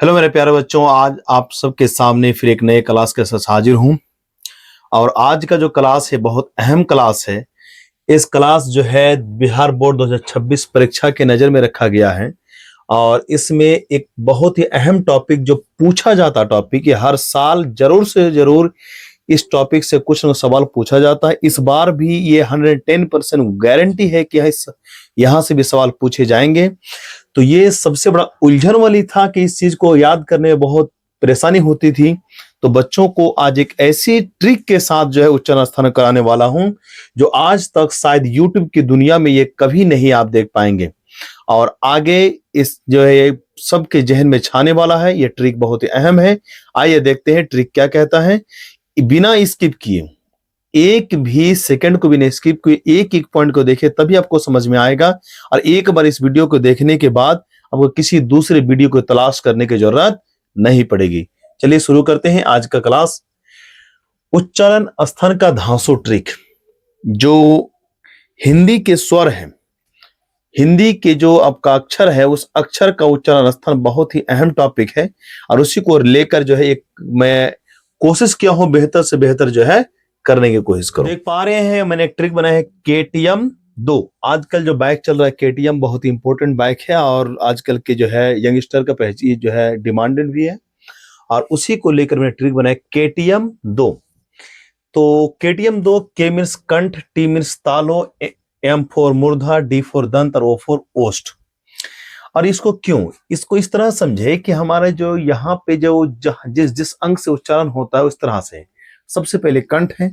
Hello मेरे प्यारे बच्चों, आज आप सबके सामने फिर एक नए क्लास के साथ हाजिर हूं। और आज का जो क्लास है बहुत अहम क्लास है। इस क्लास जो है बिहार बोर्ड 2026 परीक्षा के नज़र में रखा गया है। और इसमें एक बहुत ही अहम टॉपिक जो पूछा जाता टॉपिक, ये हर साल जरूर से जरूर इस टॉपिक से कुछ न सवाल पूछा जाता है। इस बार भी ये 110% गारंटी है कि यहाँ से भी सवाल पूछे जाएंगे। तो ये सबसे बड़ा उलझन वाली था कि इस चीज को याद करने में बहुत परेशानी होती थी। तो बच्चों को आज एक ऐसी ट्रिक के साथ जो है उच्चारण स्थान कराने वाला हूं जो आज तक शायद यूट्यूब की दुनिया में ये कभी नहीं आप देख पाएंगे। और आगे इस जो है ये सबके जहन में छाने वाला है। ये ट्रिक बहुत ही अहम है। आइए देखते हैं ट्रिक क्या कहता है। बिना स्किप किए, एक भी सेकंड को भी नहीं स्किप किए, एक एक पॉइंट को देखे तभी आपको समझ में आएगा। और एक बार इस वीडियो को देखने के बाद आपको किसी दूसरे वीडियो को तलाश करने की जरूरत नहीं पड़ेगी। चलिए शुरू करते हैं आज का क्लास। उच्चारण स्थान का धांसू ट्रिक। जो हिंदी के स्वर है, हिंदी के जो आपका अक्षर है, उस अक्षर का उच्चारण स्थान बहुत ही अहम टॉपिक है। और उसी को लेकर जो है एक मैं कोशिश किया हूं बेहतर से बेहतर जो है करने की कोशिश करो। देख पा रहे हैं मैंने एक ट्रिक बनाया है KTM 2। आजकल जो बाइक चल रहा है KTM बहुत ही इंपॉर्टेंट बाइक है और आजकल के जो है यंगस्टर का पहचान जो है डिमांडेड भी है। और उसी को लेकर मैंने ट्रिक बनाया KTM 2। तो KTM 2, K मीन्स कंठ, T मीन्स तालो, M फॉर मूर्धा, D फॉर दंत और O फॉर ओष्ठ। और इसको क्यों, इसको इस तरह समझे कि हमारे जो यहाँ पे जो जिस जिस अंग से उच्चारण होता है उस तरह से सबसे पहले कंठ है,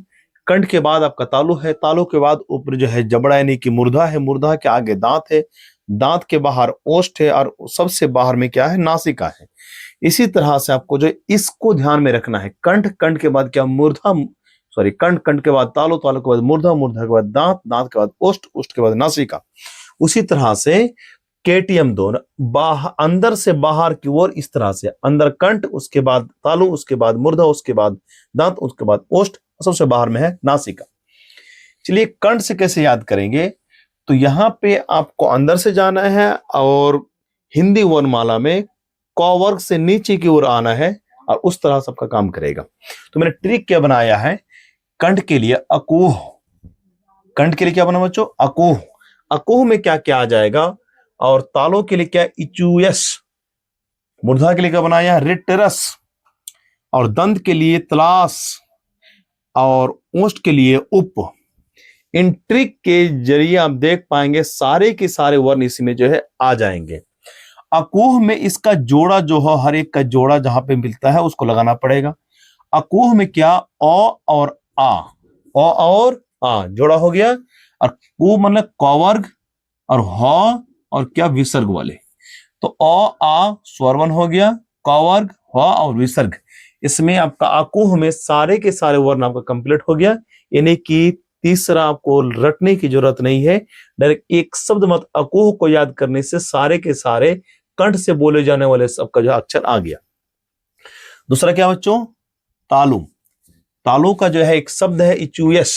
कंठ के बाद आपका तालु है, तालु के बाद ऊपर जो है जबड़ा यानी कि मूर्धा है, मूर्धा के आगे दांत है, दांत के बाहर ओष्ठ है और सबसे बाहर में क्या है, नासिका है। इसी तरह से आपको जो इसको ध्यान में रखना है। कंठ, कंठ के बाद क्या, मूर्धा, सॉरी कंठ, कंठ के बाद तालु, तालु के बाद मूर्धा, मूर्धा के बाद दांत, दांत के बाद ओष्ठ, ओष्ठ के बाद नासिका। उसी तरह से KTM 2 अंदर से बाहर की ओर इस तरह से, अंदर कंठ, उसके बाद तालु, उसके बाद मूर्धा, उसके बाद दांत, उसके बाद ओष्ठ, सबसे बाहर में है नासिका। चलिए कंठ से कैसे याद करेंगे। तो यहां पे आपको अंदर से जाना है और हिंदी वर्णमाला में क वर्ग से नीचे की ओर आना है और उस तरह सबका काम करेगा। तो मैंने ट्रिक क्या बनाया है, कंठ के लिए अकूह, कंठ के लिए क्या बना बच्चों, अकूह। अकूह में क्या क्या आ जाएगा, और तालों के लिए क्या, इचुयस, मूर्धा के लिए क्या बनाया, रिटरस, और दंत के लिए तलास, और ओष्ठ के लिए उप। इन ट्रिक के जरिए आप देख पाएंगे सारे के सारे वर्ण इसमें जो है आ जाएंगे। अकूह में इसका जोड़ा जो है, हर एक का जोड़ा जहां पे मिलता है उसको लगाना पड़ेगा। अकूह में क्या, अ और आ, अ और आ जोड़ा हो गया, और कु मतलब कवर्ग, और ह और क्या, विसर्ग वाले। तो अ आ स्वरवन हो गया, कवर्ग, ह और विसर्ग। इसमें आपका अकूह में सारे के सारे वर्ण आपका कंप्लीट हो गया। यानी कि तीसरा आपको रटने की जरूरत नहीं है। डायरेक्ट एक शब्द मत अकूह को याद करने से सारे के सारे कंठ से बोले जाने वाले सबका जो अक्षर आ गया। दूसरा क्या बच्चों, तालु। तालु का जो है एक शब्द है इचुयस।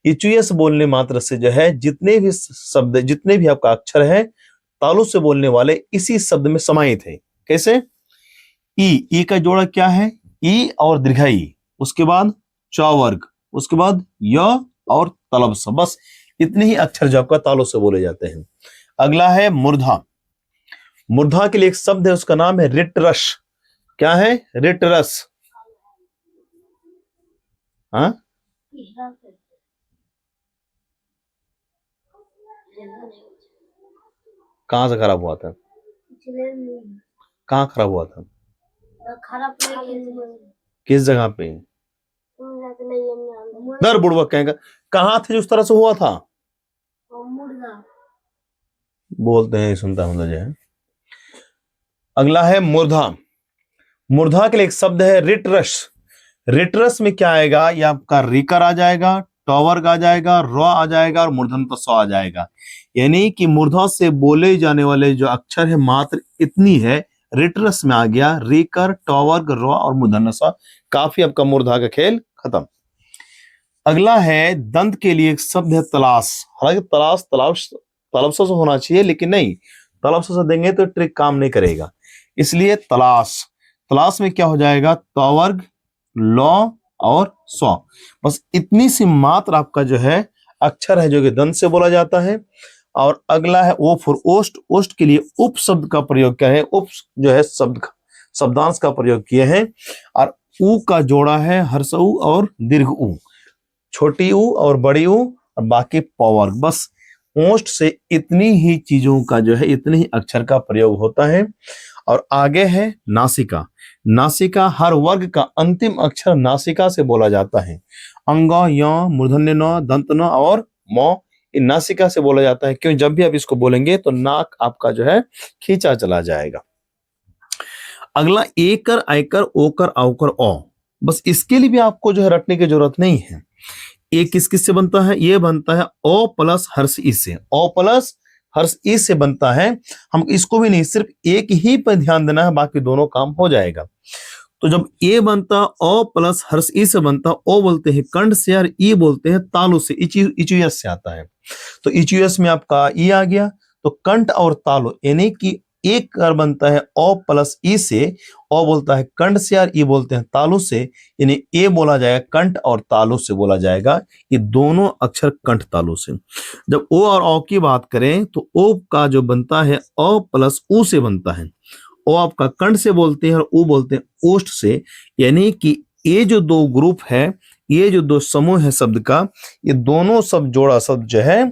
इचुयस बोलने मात्र से जो है जितने भी शब्द, जितने भी आपका अक्षर है तालु से बोलने वाले इसी शब्द में समाहित है। कैसे, ई का जोड़ा क्या है, ई और दीर्घई, उसके बाद चौवर्ग, उसके बाद य और तलब स, बस इतने ही अक्षर जो आपका तालु से बोले जाते हैं। अगला है मूर्धा। मूर्धा के लिए एक शब्द है, उसका नाम है रिटरस। क्या है, रिटरस। हाँ, कहां से खराब हुआ था, कहाँ खराब हुआ था, किस जगह पे, दर बुड़वक कहेगा, कहाँ थे जो उस तरह से हुआ था, बोलते हैं सुनता हूं जो है। अगला है मूर्धा। मूर्धा के लिए एक शब्द है रिटरस। रिटरस में क्या आएगा, ये आपका रिकर आ जाएगा, टॉवर्ग आ जाएगा, र आ जाएगा और मूर्धन्य स आ जाएगा। यानी कि मूर्धा से बोले जाने वाले जो अक्षर है मात्र इतनी है, रिटरस में आ गया रिकर, टॉवर्ग, र और मूर्धन्य स। काफी आपका मूर्धा का खेल खत्म। अगला है दंत के लिए एक शब्द है तलाश। हालांकि तलाश तलाश तलफस से होना चाहिए, लेकिन नहीं, तलफस से देंगे तो ट्रिक काम नहीं करेगा। इसलिए तलाश, तलाश में क्या हो जाएगा, त वर्ग लौ और स्व। बस इतनी सी मात्र आपका जो है अक्षर है जो कि दंत से बोला जाता है। और अगला है ओ फॉर ओष्ठ। ओष्ठ के लिए उप शब्द का प्रयोग क्या है, उप जो है शब्दांश का प्रयोग किए हैं। और ऊ का जोड़ा है हर्ष ऊ और दीर्घ ऊ, छोटी ऊ और बड़ी ऊ और बाकी पवर्ग। बस ओष्ठ से इतनी ही चीजों का जो है, इतने ही अक्षर का प्रयोग होता है। और आगे है नासिका। नासिका, हर वर्ग का अंतिम अक्षर नासिका से बोला जाता है। अंग, य, मूर्धन्य न, दंत न और म, इन नासिका से बोला जाता है। क्यों, जब भी आप इसको बोलेंगे तो नाक आपका जो है खींचा चला जाएगा। अगला एकर, आयकर, ओकर, औकर, औ। बस इसके लिए भी आपको जो है रटने की जरूरत नहीं है। ए किस किस से बनता है, ये बनता है ओ प्लस हर्ष ई से। ओ प्लस हर्ष ई से बनता है। हम इसको भी नहीं, सिर्फ एक ही पर ध्यान देना है, बाकी दोनों काम हो जाएगा। तो जब ए बनता ओ प्लस हर्ष ई से बनता, ओ बोलते हैं कंठ से और ई बोलते हैं तालु से, इचुयस से आता है। तो इचुयस में आपका ई आ गया। तो कंठ और तालु यानी कि एक कर बनता है ओ प्लस ई से, ओ बोलता है कंठ से और ई बोलते हैं तालु से, यानी ए बोला जाएगा कंठ और तालु से बोला जाएगा। ये दोनों अक्षर कंठ तालु से। जब ओ और औ की बात करें तो ओ का जो बनता है ओ प्लस ऊ से बनता है। ओ आपका कंठ से बोलते हैं और ऊ बोलते हैं ओष्ठ से, यानी कि ये जो दो ग्रुप है, ये जो दो समूह है शब्द का, ये दोनों सब जोड़ा शब्द जो है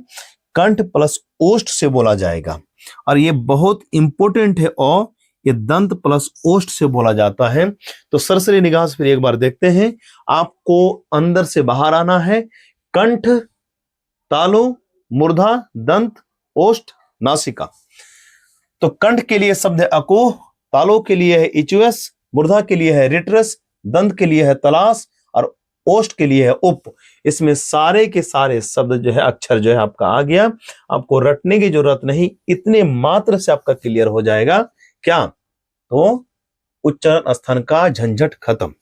कंठ प्लस ओष्ठ से बोला जाएगा। और ये बहुत इंपॉर्टेंट है, और ये दंत प्लस ओष्ठ से बोला जाता है। तो सरसरी निगाह से फिर एक बार देखते हैं। आपको अंदर से बाहर आना है। कंठ, तालु, मूर्धा, दंत, ओष्ठ, नासिका। तो कंठ के लिए शब्द है अको, तालु के लिए है इचुअस, मूर्धा के लिए है रिटरस, दंत के लिए है तलाश और ओष्ठ के लिए है उप। इसमें सारे के सारे शब्द जो है, अक्षर जो है आपका आ गया। आपको रटने की जरूरत नहीं, इतने मात्र से आपका क्लियर हो जाएगा। क्या, तो उच्चारण स्थान का झंझट खत्म।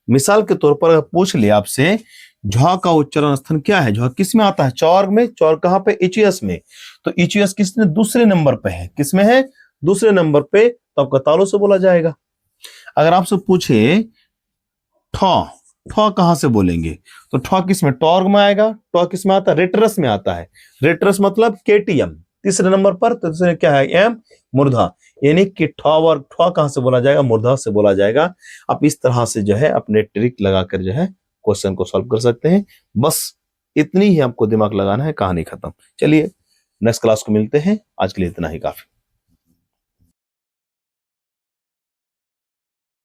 मिसाल के तौर पर पूछ लिया आपसे झ का उच्चारण स्थान क्या है, झ किस में आता है, चौर्ग में। चौर्ग कहां पे, इचुअस में। तो इचुअस किसने, दूसरे नंबर पे है। किसमें है, दूसरे नंबर पे। तो आपका तालु से बोला जाएगा। अगर आपसे पूछे ठ, ठ कहां से बोलेंगे, तो ठ किस में, टॉर्ग में आएगा। ट किस में आता है, रेटरस में आता है। रेटरस मतलब केटीएम, तीसरे नंबर पर। तीसरे क्या है, एम, मूर्धा। यानी कि ठ वर्ग, ठ कहां से बोला जाएगा, मूर्धा से बोला जाएगा। आप इस तरह से जो है अपने ट्रिक लगाकर जो है क्वेश्चन को सॉल्व कर सकते हैं। बस इतनी ही आपको दिमाग लगाना है, कहानी खत्म। चलिए नेक्स्ट क्लास को मिलते हैं, आज के लिए इतना ही काफी।